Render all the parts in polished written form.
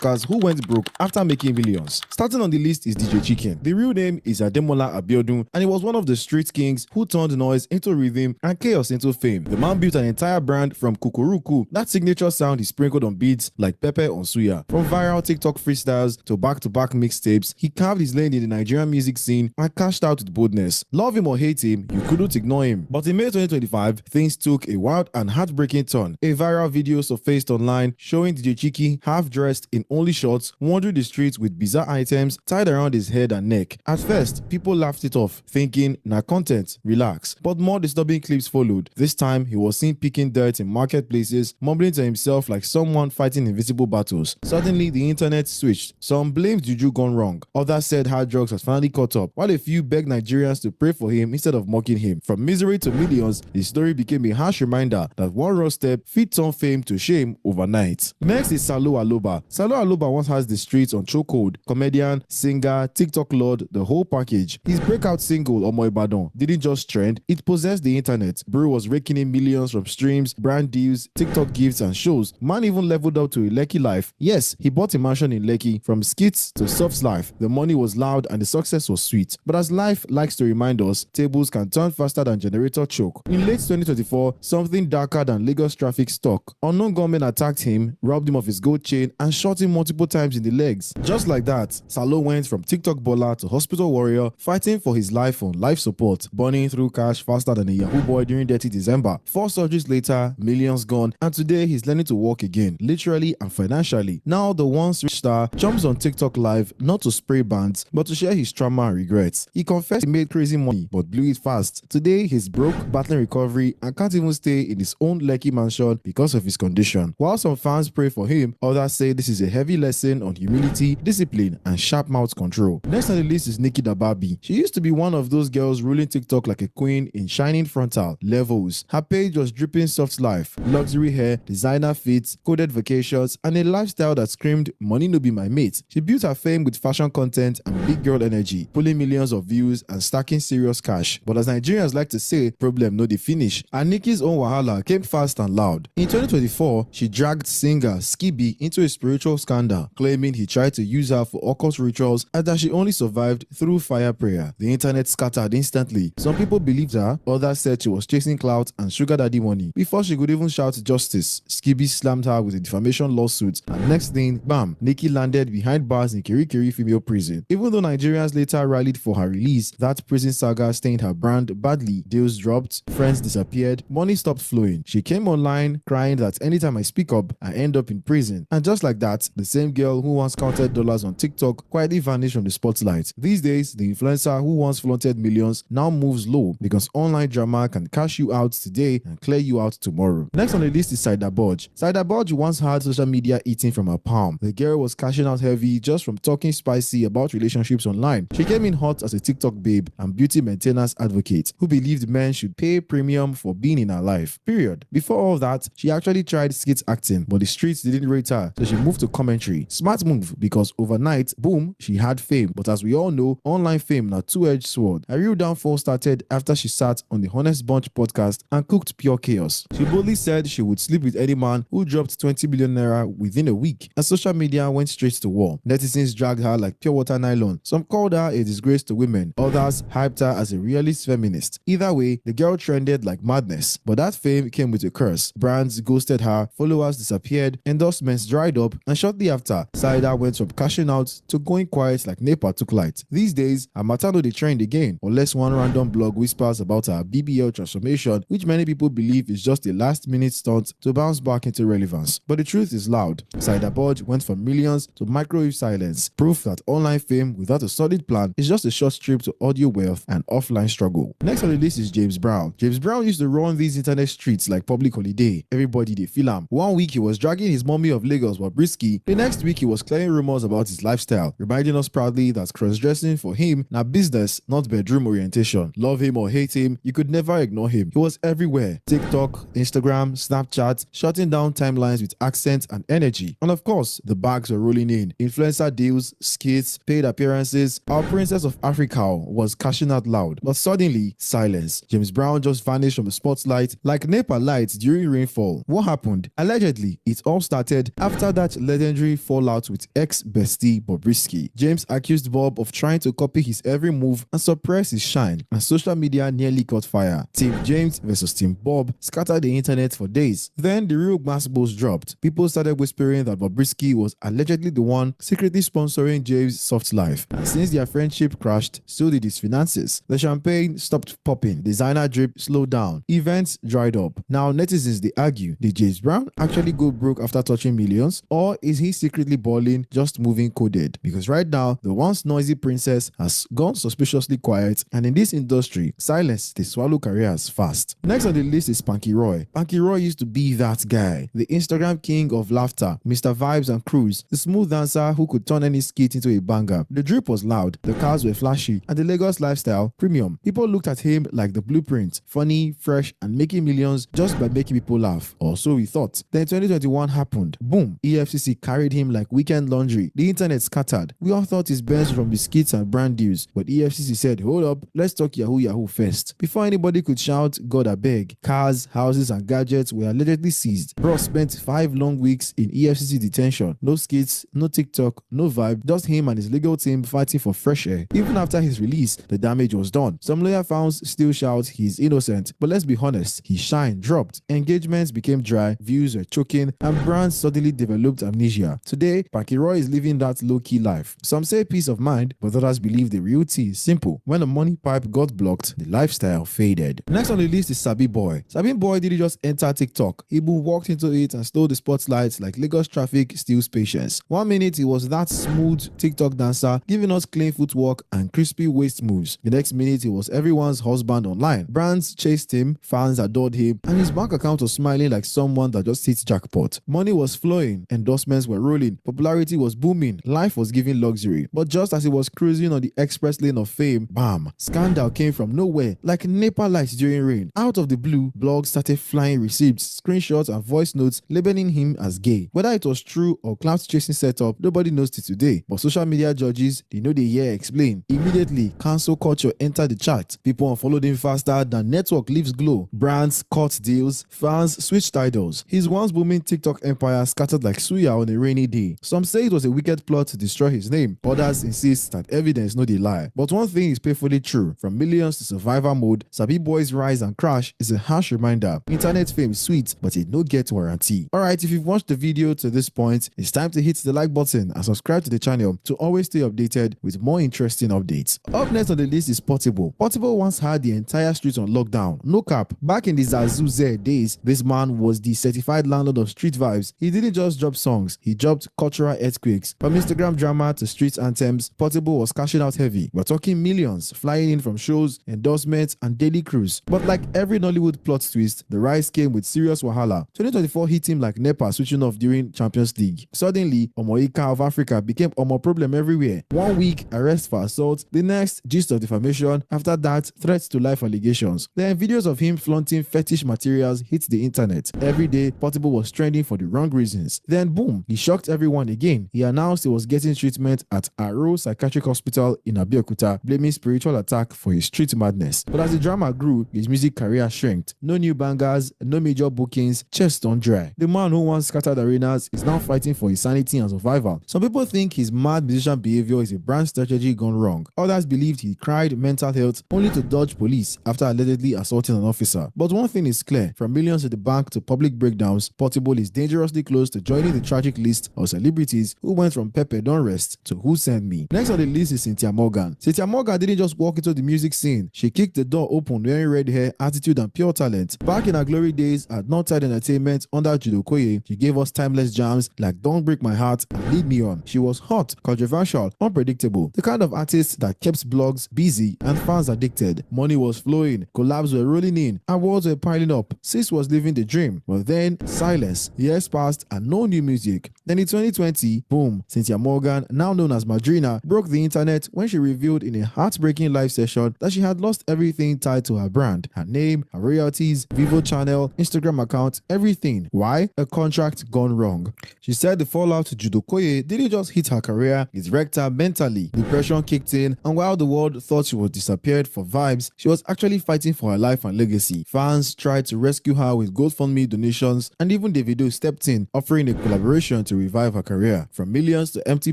discuss who went broke after making millions. Starting on the list is DJ Chicken. The real name is Ademola Abiodun, and he was one of the street kings who turned noise into rhythm and chaos into fame. The man built an entire brand from kukuruku, that signature sound he sprinkled on beats like pepper on suya. From viral TikTok freestyles to back-to-back mixtapes, he carved his lane in the Nigerian music scene and cashed out with boldness. Love him or hate him, you couldn't ignore him. But in May 2025, things took a wild and heartbreaking turn. A viral video surfaced online showing DJ Chiki half-dressed in only shorts, wandering the streets with bizarre items tied around his head and neck. At first, people laughed it off, thinking, nah, content, relax. But more disturbing clips followed. This time, he was seen picking dirt in marketplaces, mumbling to himself like someone fighting invisible battles. Suddenly, the internet switched. Some blamed Juju gone wrong. Others said hard drugs had finally caught up, while a few begged Nigerians to pray for him instead of mocking him. From misery to millions, the story became a harsh reminder that one wrong step fit turn fame to shame overnight. Next is Salo Aloba. Salo Aloba once has the streets on chokehold. Comedian, singer, TikTok lord, the whole package. His breakout single, Omo Ibadan, didn't just trend, it possessed the internet. Bro was raking in millions from streams, brand deals, TikTok gifts and shows. Man even leveled up to a Lekki life. Yes, he bought a mansion in Lekki. From skits to soft life, the money was loud and the success was sweet. But as life likes to remind us, tables can turn faster than generator choke. In late 2024, something darker than Lagos traffic struck. Unknown gunmen attacked him, robbed him of his gold chain and shot him multiple times in the legs. Just like that, Salo went from TikTok baller to hospital warrior, fighting for his life on life support, burning through cash faster than a Yahoo boy during Dirty December. 4 surgeries later, millions gone, and today he's learning to walk again, literally and financially. Now the once rich star jumps on TikTok live not to spray bands, but to share his trauma and regrets. He confessed he made crazy money, but blew it fast. Today he's broke, battling recovery, and can't even stay in his own Lekki mansion because of his condition. While some fans pray for him, others say this is a heavy lesson on humility, discipline, and sharp mouth control. Next on the list is Nikki Dababi. She used to be one of those girls ruling TikTok like a queen in shining frontal levels. Her page was dripping soft life, luxury hair, designer fits, coded vacations, and a lifestyle that screamed money no be my mate. She built her fame with fashion content and big girl energy, pulling millions of views and stacking serious cash. But as Nigerians like to say, problem no dey finish. And Nikki's own wahala came fast and loud. In 2024, she dragged singer Skibby into a spiritual scandal, claiming he tried to use her for occult rituals and that she only survived through fire prayer. The internet scattered instantly. Some people believed her, others said she was chasing clout and sugar daddy money. Before she could even shout justice, Skibby slammed her with a defamation lawsuit, and next thing, bam, Nikki landed behind bars in Kirikiri female prison. Even though Nigerians later rallied for her release, that prison saga stained her brand badly. Deals dropped, friends disappeared, money stopped flowing. She came online crying that anytime I speak up, I end up in prison. And just like that, the same girl who once counted dollars on TikTok quietly vanished from the spotlight. These days, the influencer who once flaunted millions now moves low because online drama can cash you out today and clear you out tomorrow. Next on the list is Saida Bodge. Saida Bodge once had social media eating from her palm. The girl was cashing out heavy just from talking spicy about relationships online. She came in hot as a TikTok babe and beauty maintenance advocate who believed men should pay premium for being in her life. Period. Before all that, she actually tried skit acting, but the streets didn't rate her, so she moved to commentary. Smart move, because overnight, boom, she had fame. But as we all know, online fame na two-edged sword. Her real downfall started after she sat on the Honest Bunch podcast and cooked pure chaos. She boldly said she would sleep with any man who dropped 20 billion naira within a week, and social media went straight to war. Netizens dragged her like pure water nylon. Some called her a disgrace to women, others hyped her as a realist feminist. Either way, the girl trended like madness, but that fame came with a curse. Brands ghosted her, followers disappeared, endorsements dried up, and shortly after, Saida went from cashing out to going quiet like NEPA took light. These days, her matter no dey trend again, unless one random blog whispers about her BBL transformation, which many people believe is just a last-minute stunt to bounce back into relevance. But the truth is loud. Saida Bodge went from millions to microwave silence, proof that online fame without a solid plan is just a short trip to audio wealth and offline struggle. Next on the list is James Brown. James Brown used to run these internet streets like public holiday. Everybody dey feel am. One week he was dragging his mommy of Lagos Bobrisky. The next week he was clearing rumors about his lifestyle, reminding us proudly that cross-dressing for him na business, not bedroom orientation. Love him or hate him, you could never ignore him. He was everywhere. TikTok, Instagram, Snapchat, shutting down timelines with accent and energy. And of course, the bags were rolling in. Influencer deals, skits, paid appearances. Our Princess of Africa was cashing out loud. But suddenly, silence. James Brown just vanished from the spotlight like NEPA lights during rainfall. What happened? Allegedly, it all started after that legendary legendary fallout with ex-bestie Bobrisky. James accused Bob of trying to copy his every move and suppress his shine, and social media nearly caught fire. Team James versus Team Bob scattered the internet for days. Then the real gbasgbos dropped. People started whispering that Bobrisky was allegedly the one secretly sponsoring James' soft life, and since their friendship crashed, so did his finances. The champagne stopped popping, designer drip slowed down, events dried up. Now netizens they argue, did James Brown actually go broke after touching millions, or is he secretly balling, just moving coded? Because right now, the once noisy princess has gone suspiciously quiet, and in this industry, silence they swallow careers fast. Next on the list is Spanky Roy. Spanky Roy used to be that guy, the Instagram king of laughter, Mr. Vibes and Cruise, the smooth dancer who could turn any skit into a banger. The drip was loud, the cars were flashy, and the Lagos lifestyle premium. People looked at him like the blueprint, funny, fresh, and making millions just by making people laugh, or so we thought. Then 2021 happened. Boom, EFCC carried him like weekend laundry. The internet scattered. We all thought his best from the skits and brand deals, but EFCC said, hold up, let's talk Yahoo first. Before anybody could shout, God I beg, cars, houses, and gadgets were allegedly seized. Bro spent 5 long weeks in EFCC detention. No skits, no TikTok, no vibe, just him and his legal team fighting for fresh air. Even after his release, the damage was done. Some lawyer fans still shout he's innocent, but let's be honest, his shine dropped. Engagements became dry, views were choking, and brands suddenly developed amnesia. Today, Spanky Roy is living that low-key life. Some say peace of mind, but others believe the real tea is simple. When the money pipe got blocked, the lifestyle faded. Next on the list is Sabi Boy. Sabi Boy didn't just enter TikTok. He walked into it and stole the spotlight like Lagos traffic steals patience. 1 minute he was that smooth TikTok dancer, giving us clean footwork and crispy waist moves. The next minute he was everyone's husband online. Brands chased him, fans adored him, and his bank account was smiling like someone that just hit jackpot. Money was flowing, endorsements were rolling, popularity was booming, life was giving luxury. But just as he was cruising on the express lane of fame, bam, scandal came from nowhere, like NEPA lights during rain. Out of the blue, blogs started flying receipts, screenshots, and voice notes labeling him as gay. Whether it was true or clout chasing setup, nobody knows till today. But social media judges, they know they hear explain. Immediately, cancel culture entered the chat. People unfollowed him faster than network leaves glow. Brands cut deals, fans switched idols. His once booming TikTok empire scattered like suya on a rainy day. Some say it was a wicked plot to destroy his name. Others insist that evidence no dey lie. But one thing is painfully true. From millions to survivor mode, Sabi Boy's rise and crash is a harsh reminder. Internet fame is sweet, but it no get warranty. Alright, if you've watched the video to this point, it's time to hit the like button and subscribe to the channel to always stay updated with more interesting updates. Up next on the list is Portable. Portable once had the entire street on lockdown. No cap. Back in the Zazuze days, this man was the certified landlord of street vibes. He didn't just drop songs, he dropped cultural earthquakes. From Instagram drama to street anthems, Portable was cashing out heavy. We're talking millions flying in from shows, endorsements, and daily cruise. But like every Nollywood plot twist, the rise came with serious wahala. 2024 hit him like NEPA switching off during Champions League. Suddenly, Omoika of Africa became Omo problem everywhere. 1 week, arrest for assault. The next, gist of defamation. After that, threats to life allegations. Then videos of him flaunting fetish materials hit the internet. Every day, Portable was trending for the wrong reasons. Then boom, he shocked everyone again. He announced he was getting treatment at Aro Psychiatric Hospital in Abeokuta, blaming spiritual attack for his street madness. But as the drama grew, his music career shrinked. No new bangers, no major bookings, chest on dry. The man who once scattered arenas is now fighting for his sanity and survival. Some people think his mad musician behavior is a brand strategy gone wrong. Others believed he cried mental health only to dodge police after allegedly assaulting an officer. But one thing is clear, from millions to the bank to public breakdowns, Portable is dangerously close to joining the tragic list of celebrities who went from Pepe Don't Rest to Who Sent Me. Next on the list is Cynthia Morgan. Cynthia Morgan didn't just walk into the music scene. She kicked the door open wearing red hair, attitude, and pure talent. Back in her glory days at Northside Entertainment under Judo Koye, she gave us timeless jams like Don't Break My Heart and Lead Me On. She was hot, controversial, unpredictable. The kind of artist that kept blogs busy and fans addicted. Money was flowing, collabs were rolling in, awards were piling up. Sis was living the dream. But then, silence. Years passed and no new music. Then in 2020, boom, Cynthia Morgan, now known as Madrina, broke the internet when she revealed in a heartbreaking live session that she had lost everything tied to her brand. Her name, her royalties, Vivo channel, Instagram account, everything. Why? A contract gone wrong. She said the fallout to Judo Koye didn't just hit her career, it wrecked her mentally. Depression kicked in, and while the world thought she was disappeared for vibes, she was actually fighting for her life and legacy. Fans tried to rescue her with GoFundMe donations, and even Davido stepped in, offering a collaboration mission to revive her career from millions to empty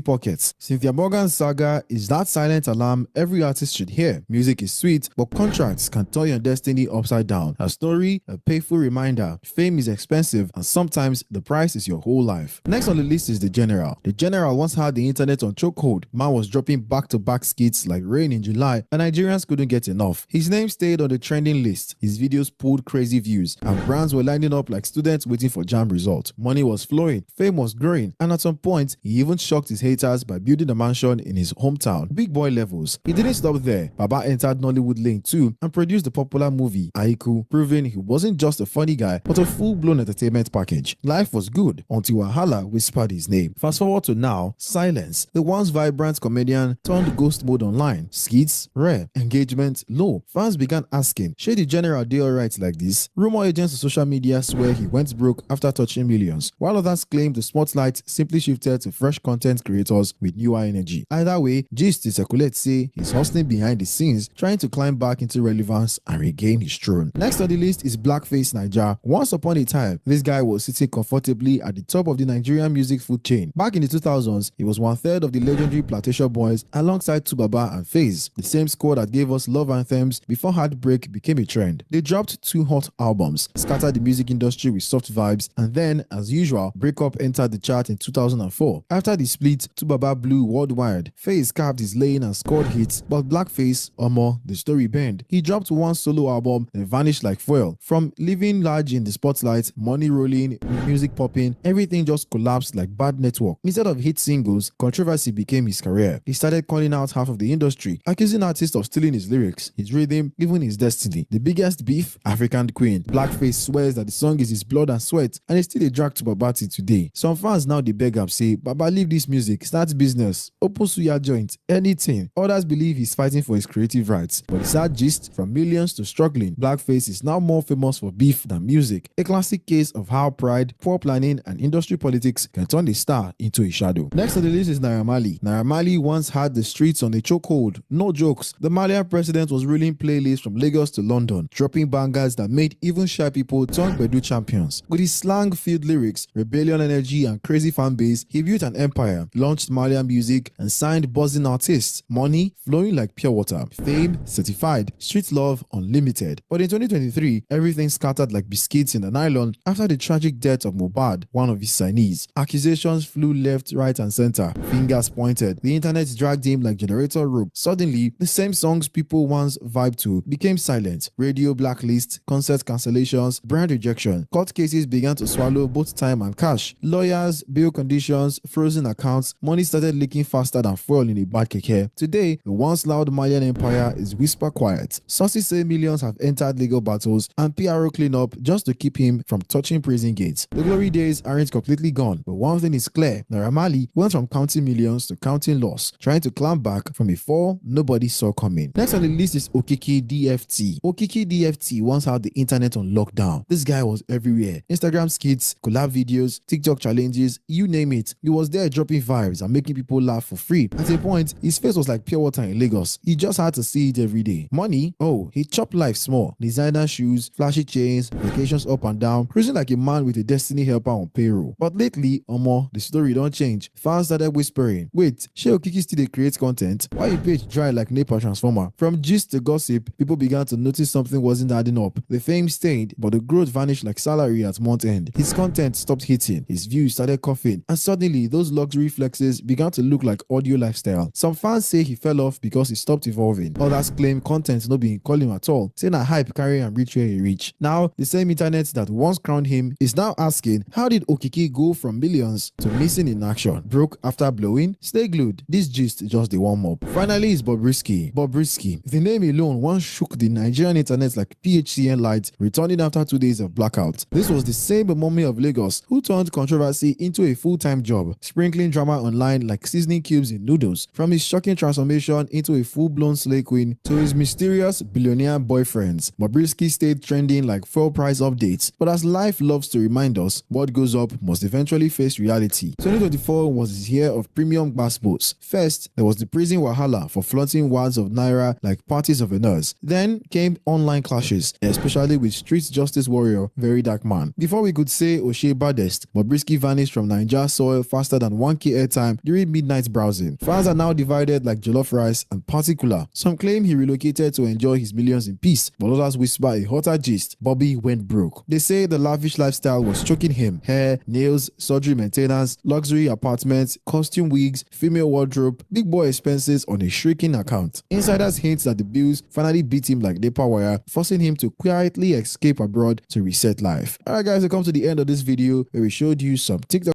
pockets. Cynthia Morgan's saga is that silent alarm every artist should hear. Music is sweet, but contracts can turn your destiny upside down. Her story, a painful reminder. Fame is expensive, and sometimes the price is your whole life. Next on the list is The General. The General once had the internet on chokehold. Man was dropping back-to-back skits like rain in July, and Nigerians couldn't get enough. His name stayed on the trending list. His videos pulled crazy views, and brands were lining up like students waiting for JAMB results. Money was flowing, fame was growing, and at some point, he even shocked his haters by building a mansion in his hometown. Big boy levels. He didn't stop there. Baba entered Nollywood lane too and produced the popular movie Aiku, proving he wasn't just a funny guy, but a full-blown entertainment package. Life was good until Wahala whispered his name. Fast forward to now, silence. The once vibrant comedian turned ghost mode online. Skits, rare. Engagement, low. Fans began asking, should the General do alright like this? Rumor agents on social media swear he went broke after touching millions, while others claim the spotlight simply shifted to fresh content creators with newer energy. Either way, gist circulate say he's hustling behind the scenes, trying to climb back into relevance and regain his throne. Next on the list is Blackface Naija. Once upon a time, this guy was sitting comfortably at the top of the Nigerian music food chain. Back in the 2000s, he was one-third of the legendary Plantation Boys alongside Tubaba and FaZe, the same squad that gave us love anthems before heartbreak became a trend. They dropped 2 hot albums, scattered the music industry with soft vibes, and then, as usual, Breakup entered the chart in 2004. After the split, Tubaba blew worldwide. FaZe carved his lane and scored hits, but Blackface, Omo, the story burned. He dropped 1 solo album, then vanished like foil. From living large in the spotlight, money rolling, music popping, everything just collapsed like bad network. Instead of hit singles, controversy became his career. He started calling out half of the industry, accusing artists of stealing his lyrics, his rhythm, even his destiny. The biggest beef? African Queen. Blackface swears that the song is his blood and sweat, and it's still a drag to Babati today. Some fans now they beg up, say, Baba, leave this music, start business, open suya joint, anything. Others believe he's fighting for his creative rights. But the sad gist, from millions to struggling, Blackface is now more famous for beef than music. A classic case of how pride, poor planning, and industry politics can turn the star into a shadow. Next on the list is Naira Marley. Naira Marley once had the streets on a chokehold. No jokes. The Malian president was ruling playlists from Lagos to London, dropping bangers that made even shy people turn Bedu champions. With his slang-filled lyrics, rebellion energy, and crazy fan base, he built an empire, launched Malian music, and signed buzzing artists. Money flowing like pure water. Fame certified. Street love unlimited. But in 2023, everything scattered like biscuits in a nylon after the tragic death of Mohbad, one of his signees. Accusations flew left, right, and center. Fingers pointed. The internet dragged him like generator rope. Suddenly, the same songs people once vibed to became silent. Radio blacklist, concert cancellations, brand rejection. Court cases began to swallow both time and cash. Lawyers, bail conditions, frozen accounts. Money started leaking faster than fuel in a bad keke. Today, the once loud Malian empire is whisper quiet. Sources say millions have entered legal battles and PRO cleanup just to keep him from touching prison gates. The glory days aren't completely gone, but one thing is clear. Naira Marley went from counting millions to counting loss, trying to climb back from a fall nobody saw coming. Next on the list is Okiki DFT. Okiki DFT once had the internet on lockdown. This guy was everywhere. Instagram skits, collab videos, TikTok challenges, you name it. He was there dropping vibes and making people laugh for free. At a point, his face was like pure water in Lagos. He just had to see it every day. Money? Oh, he chopped life small. Designer shoes, flashy chains, vacations up and down, cruising like a man with a destiny helper on payroll. But lately, Omo, the story don't change. Fans started whispering, wait, shey Okiki still dey create content? Why your page dry like NEPA transformer? From gist to gossip, people began to notice something wasn't adding up. The fame stayed, but the growth vanished like salary at month end. His content stopped hitting, his views started coughing, and suddenly those luxury flexes began to look like audio lifestyle. Some fans say he fell off because he stopped evolving. Others claim content no be call him at all, saying a hype carry and reach where he reach. Now, the same internet that once crowned him is now asking, how did Okiki go from millions to missing in action? Broke after blowing? Stay glued. This gist just the warm up. Finally is Bobrisky. Bobrisky. The name alone once shook the Nigerian internet like PHCN lights, returning after 2 days of blackout. This was the same mummy of Lagos who turned controversy into a full-time job, sprinkling drama online like seasoning cubes in noodles. From his shocking transformation into a full-blown slay queen to his mysterious billionaire boyfriends, Bobrisky stayed trending like full price updates. But as life loves to remind us, what goes up must eventually face reality. 2024 was his year of premium gbasgbos. First, there was the prison wahala for flaunting words of naira like parties of a nurse. Then came online clashes, especially with street justice warrior Very Dark Man. Before we could say Oshe baddest, Bobrisky vanished vanished from Niger soil faster than 1K airtime during midnight browsing. Fans are now divided like jollof rice and particular. Some claim he relocated to enjoy his millions in peace, but others whisper a hotter gist: Bobby went broke. They say the lavish lifestyle was choking him. Hair, nails, surgery maintenance, luxury apartments, costume wigs, female wardrobe, big boy expenses on a shrinking account. Insiders hint that the bills finally beat him like Depa wire, forcing him to quietly escape abroad to reset life. Alright guys, we come to the end of this video where we showed you some TikTok